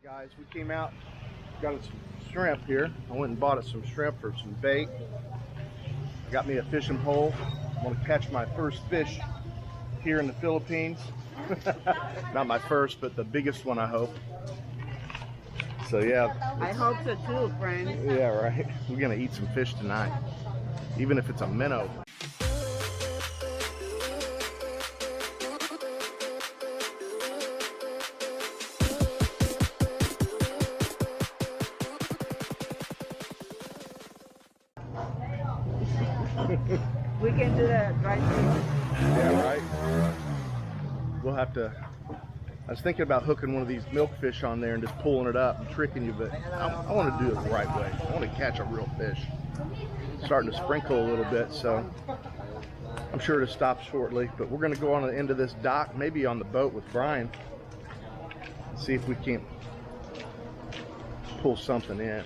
Guys, we came out, got us some shrimp here. I went and bought us some shrimp for some bait. Got me a fishing pole. I'm gonna catch my first fish here in the Philippines. Not my first, but the biggest one, I hope. So yeah. I hope so too, friend. Yeah, right. We're gonna eat some fish tonight, even if it's a minnow. We can do that right now. Yeah, right. We'll have to. I was thinking about hooking one of these milkfish on there and just pulling it up and tricking you, but I want to do it the right way. I want to catch a real fish. It's starting to sprinkle a little bit, so I'm sure to stop shortly. But we're going to go on the end of this dock, maybe on the boat with Brian, see if we can pull something in.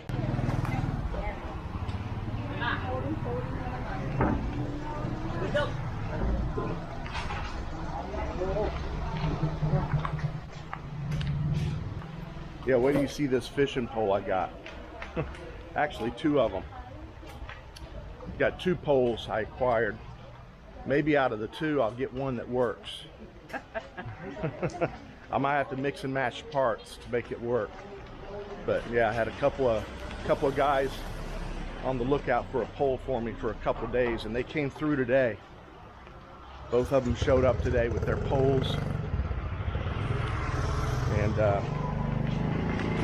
Yeah, wait till you see this fishing pole I got. Actually, two of them. Got two poles I acquired. Maybe out of the two, I'll get one that works. I might have to mix and match parts to make it work. But yeah, I had a couple of guys on the lookout for a pole for me for a couple of days, and they came through today. Both of them showed up today with their poles. And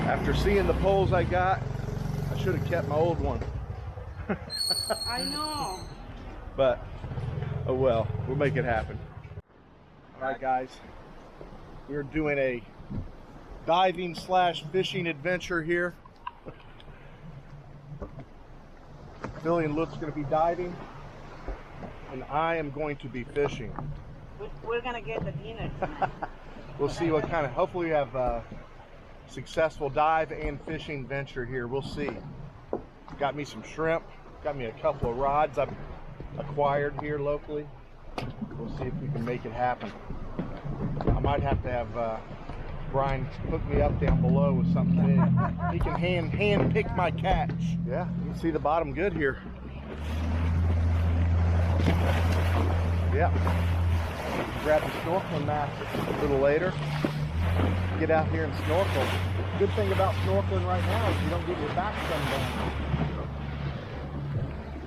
after seeing the poles I got, I should have kept my old one. I know. But, oh well, we'll make it happen. Alright guys, we're doing a diving / fishing adventure here. Billy and Luke's going to be diving, and I am going to be fishing. We're going to get the dinner. We'll see what kind of, hopefully we have a successful dive and fishing venture here. We'll see. Got me some shrimp, got me a couple of rods I've acquired here locally. We'll see if we can make it happen. I might have to have Brian hook me up down below with something big. He can hand pick my catch. Yeah, you can see the bottom good here. Yeah. Grab the snorkeling mask a little later. Get out here and snorkel. Good thing about snorkeling right now is you don't get your back sunburned.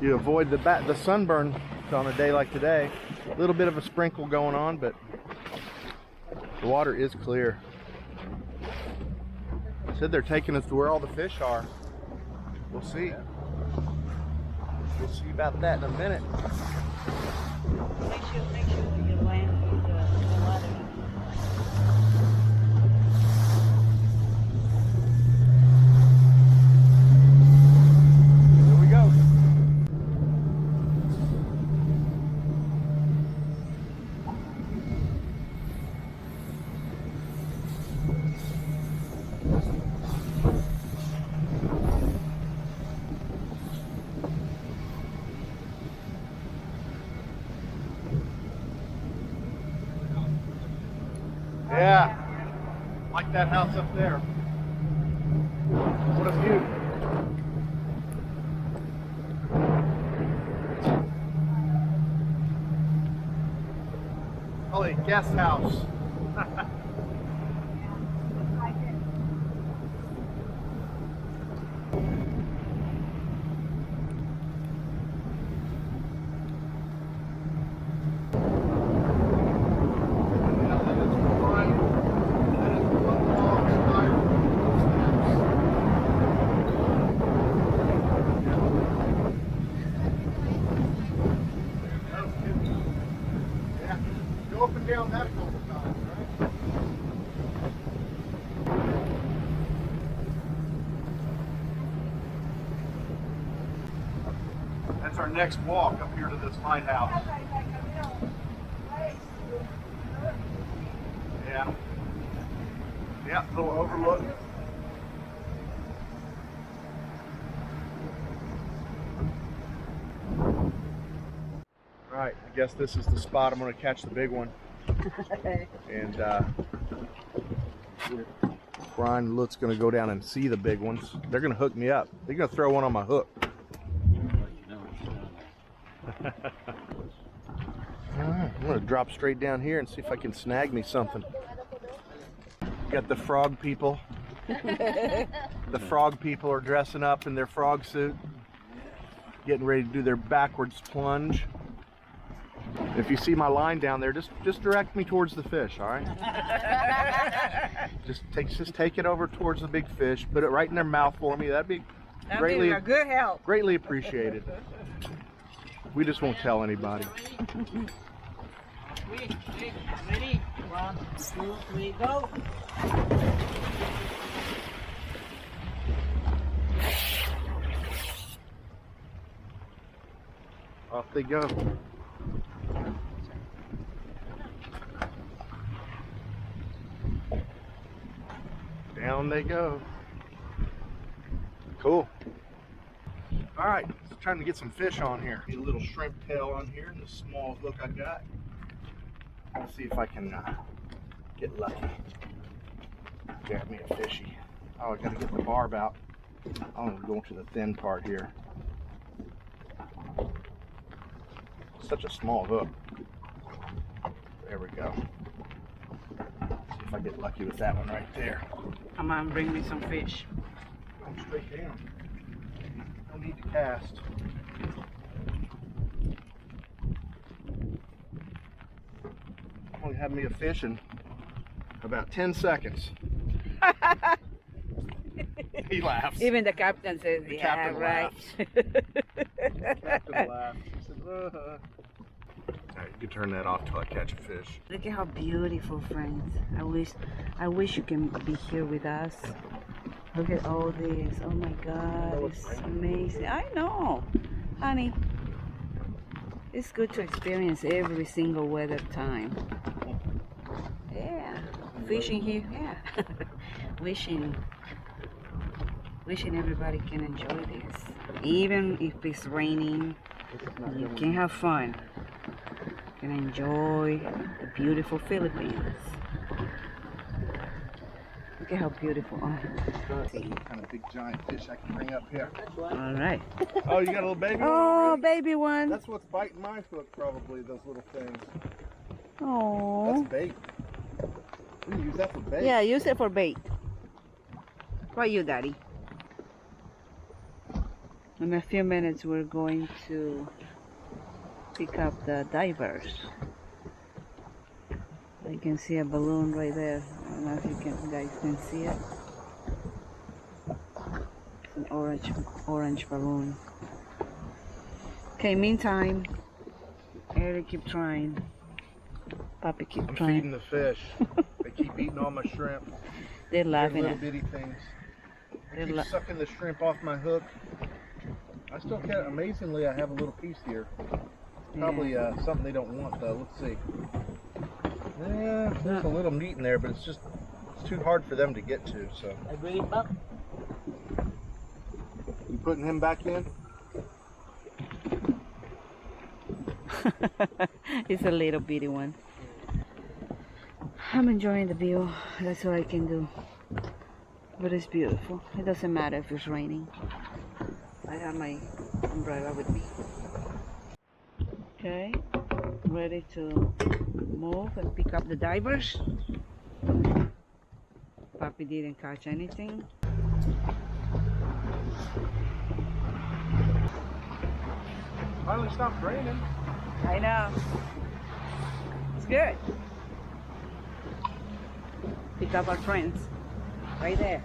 You avoid the sunburn on a day like today. A little bit of a sprinkle going on, but the water is clear. Said they're taking us to where all the fish are. We'll see. We'll see about that in a minute. Make sure you land with the water. Here we go. Yeah, like that house up there. What a view. Oh, a guest house. Up and down that a couple times, right? That's our next walk up here to this lighthouse. Yeah. Yeah, little overlook. Right, I guess this is the spot I'm going to catch the big one. And Ryan Lut's gonna go down and see the big ones. They're gonna hook me up. They're gonna throw one on my hook. I'm gonna drop straight down here and see if I can snag me something. Got the frog people. The frog people are dressing up in their frog suit, getting ready to do their backwards plunge. If you see my line down there, just direct me towards the fish, all right? just take it over towards the big fish. Put it right in their mouth for me. That'd be greatly a good help. Greatly appreciated. We just won't tell anybody. Ready? 1, 2, 3, go. Off they go. Down they go. Cool. All right, trying to get some fish on here. Need a little shrimp tail on here, and the small hook I got. Let's see if I can get lucky. Grab me a fishy. Oh, I gotta get the barb out. I'm going to the thin part here. Such a small hook. There we go. See if I get lucky with that one right there. Come on, bring me some fish. Come straight down. No need to cast. Only have me a fish in about 10 seconds. He laughs. Even the captain says, The yeah, captain right. The captain laughs. He said, Alright, you can turn that off till I catch a fish. Look at how beautiful, friends. I wish you can be here with us. Look at all this. Oh my God, it's amazing. I know, honey. It's good to experience every single weather time. Yeah, fishing here. Yeah, wishing everybody can enjoy this. Even if it's raining, you can have fun. You can enjoy the beautiful Philippines. Look at how beautiful. Oh. What kind of big giant fish I can bring up here? All right. Oh, you got a little baby one? Oh, already? baby one. That's what's biting my hook, probably, those little things. Oh. That's bait. We can use that for bait. Yeah, use it for bait. What you, Daddy? In a few minutes, we're going to pick up the divers. You can see a balloon right there. I don't know if you guys can see it. It's an orange balloon. Okay, meantime, Eric keep trying. Papi keep I'm trying. feeding the fish. They keep eating all my shrimp. They're laughing Little at. bitty things. They They're keep sucking the shrimp off my hook. I still can't. Amazingly, I have a little piece here. Probably something they don't want though. Let's see. Yeah, there's a little meat in there, but it's too hard for them to get to. So. I bring it back. You putting him back in? It's a little bitty one. I'm enjoying the view. That's all I can do. But it's beautiful. It doesn't matter if it's raining. I have my umbrella with me. Okay, ready to move and pick up the divers. Papi didn't catch anything. Finally stopped raining. I know. It's good. Pick up our friends. Right there.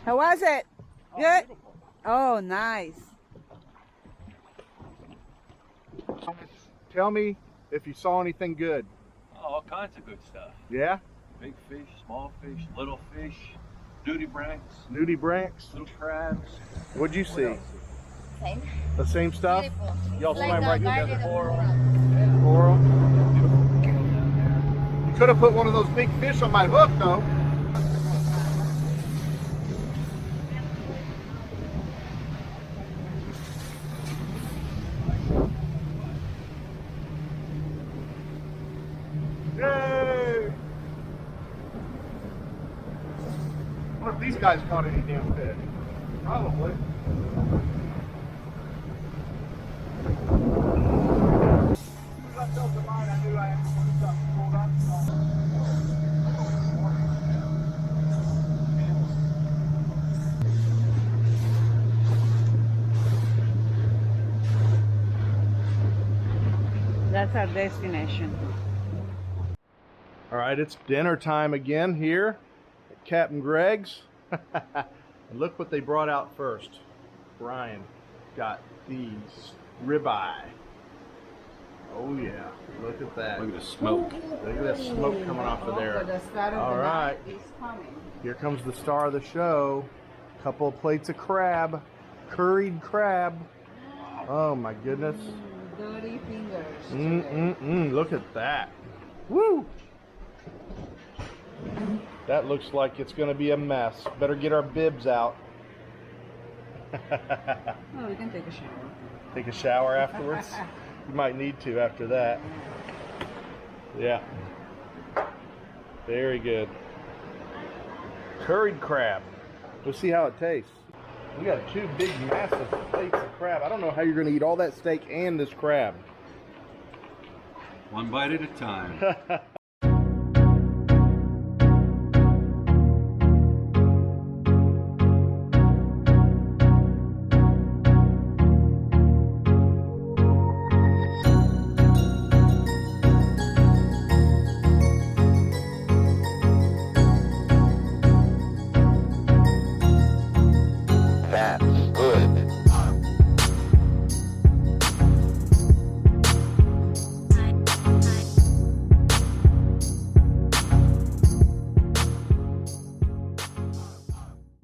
How was it? Good? Oh, nice. Tell me if you saw anything good. All kinds of good stuff. Yeah? Big fish, small fish, little fish, nudibranchs, Nudibranchs? little crabs. What'd you see? Same. The same stuff? Beautiful. Y'all Like swam the right garden together. of Coral. Coral? You could have put one of those big fish on my hook though. guy's caught any damn fish. Probably. As soon as I felt the line, I knew I had to put something pulled up. That's our destination. All right, it's dinner time again here at Captain Greg's. And look what they brought out first. Brian got these ribeye. Oh yeah, look at that. Look at the smoke. Look at that smoke coming off of there. All right, here comes the star of the show. Couple of plates of crab, curried crab. Oh my goodness. Dirty fingers. Look at that. Woo! That looks like it's going to be a mess. Better get our bibs out. Oh, we can take a shower. Take a shower afterwards? You might need to after that. Yeah. Very good. Curried crab. Let's see how it tastes. We got two big, massive plates of crab. I don't know how you're going to eat all that steak and this crab. One bite at a time.